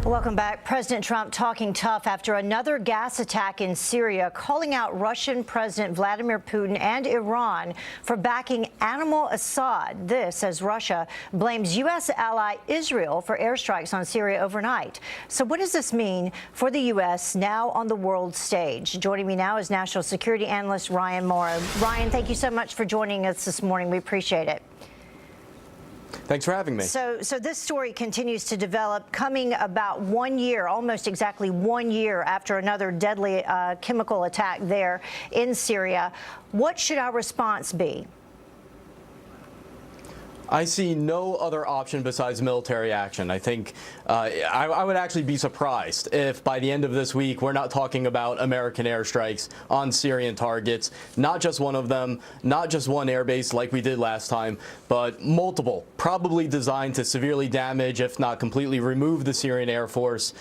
Welcome back. President Trump talking tough after another gas attack in Syria, calling out Russian President Vladimir Putin and Iran for backing anti-Assad. This as Russia blames U.S. ally Israel for airstrikes on Syria overnight. So what does this mean for the U.S. now on the world stage? Joining me now is national security analyst Ryan Mauro. Ryan, thank you so much for joining us this morning. We appreciate it. Thanks for having me. So this story continues to develop, coming about 1 year, almost exactly 1 year after another deadly chemical attack there in Syria. What should our response be? I see no other option besides military action. I think I would actually be surprised if by the end of this week we're not talking about American airstrikes on Syrian targets, not just one of them, not just one airbase like we did last time, but multiple, probably designed to severely damage, if not completely remove the Syrian Air Force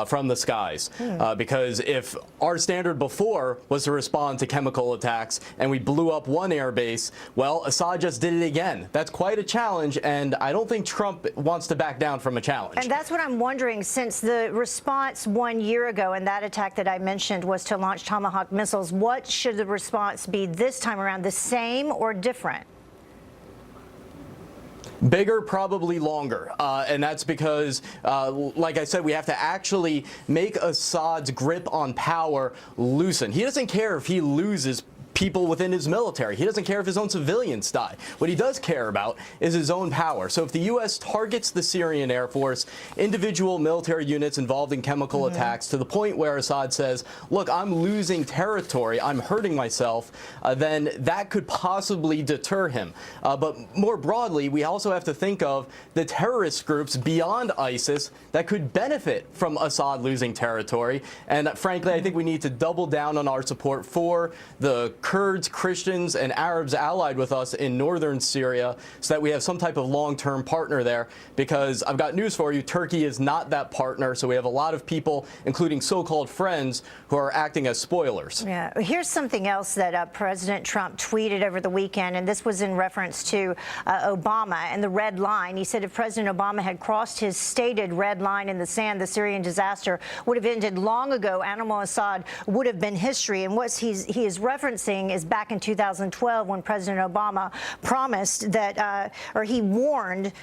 from the skies. Because if our standard before was to respond to chemical attacks and we blew up one airbase, well, Assad just did it again. That's quite a challenge, and I don't think Trump wants to back down from a challenge. And that's what I'm wondering, since the response 1 year ago and that attack that I mentioned was to launch Tomahawk missiles, what should the response be this time around? The same or different? Bigger, probably longer, and that's because, like I said, we have to actually make Assad's grip on power loosen. He doesn't care if he loses people within his military. He doesn't care if his own civilians die. What he does care about is his own power. So if the U.S. targets the Syrian Air Force, individual military units involved in chemical attacks, to the point where Assad says, look, I'm losing territory, I'm hurting myself, then that could possibly deter him. But more broadly, we also have to think of the terrorist groups beyond ISIS that could benefit from Assad losing territory. And frankly, I think we need to double down on our support for the Kurds, Christians, and Arabs allied with us in Northern Syria so that we have some type of long-term partner there, because I've got news for you, Turkey is not that partner, so we have a lot of people, including so-called friends, who are acting as spoilers. Yeah. Here's something else that President Trump tweeted over the weekend, and this was in reference to Obama and the red line. He said if President Obama had crossed his stated red line in the sand, the Syrian disaster would have ended long ago. Assad would have been history. And what he is referencing is back in 2012 when President Obama promised that, or he warned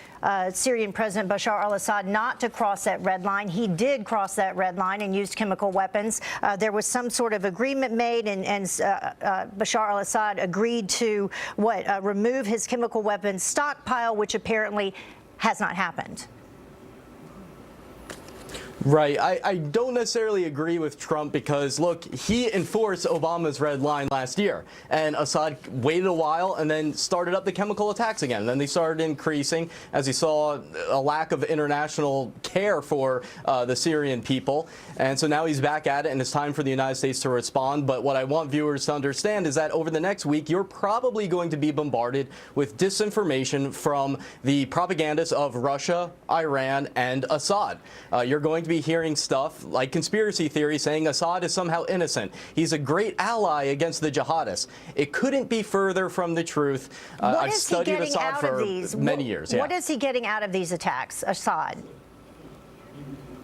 Syrian President Bashar al-Assad not to cross that red line. He did cross that red line and used chemical weapons. There was some sort of agreement made, and Bashar al-Assad agreed to remove his chemical weapons stockpile, which apparently has not happened. Right. I don't necessarily agree with Trump because, look, he enforced Obama's red line last year, and Assad waited a while and then started up the chemical attacks again. And then they started increasing as he saw a lack of international care for the Syrian people. And so now he's back at it, and it's time for the United States to respond. But what I want viewers to understand is that over the next week, you're probably going to be bombarded with disinformation from the propagandists of Russia, Iran, and Assad. You're going to be hearing stuff like conspiracy theory saying Assad is somehow innocent. He's a great ally against the jihadists. It couldn't be further from the truth. I've studied Assad for many years. What is he getting out of these attacks, Assad?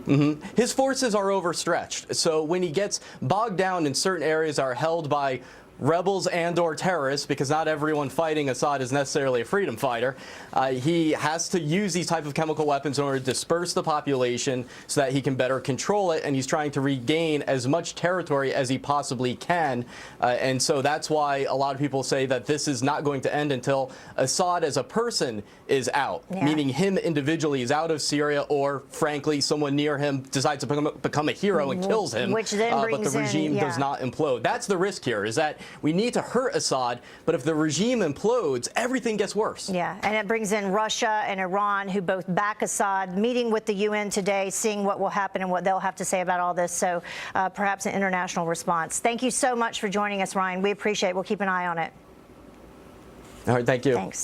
His forces are overstretched. So when he gets bogged down in certain areas that are held by rebels and/or terrorists, because not everyone fighting Assad is necessarily a freedom fighter, he has to use these type of chemical weapons in order to disperse the population so that he can better control it, and he's trying to regain as much territory as he possibly can. And so that's why a lot of people say that this is not going to end until Assad as a person is out, meaning him individually is out of Syria, or frankly someone near him decides to become a hero and kills him, which then but the regime does not implode. That's the risk here, is that we need to hurt Assad, but if the regime implodes, everything gets worse. Yeah, and it brings in Russia and Iran, who both back Assad, meeting with the UN today, seeing what will happen and what they'll have to say about all this. So perhaps an international response. Thank you so much for joining us, Ryan. We appreciate it. We'll keep an eye on it. All right, thank you. Thanks.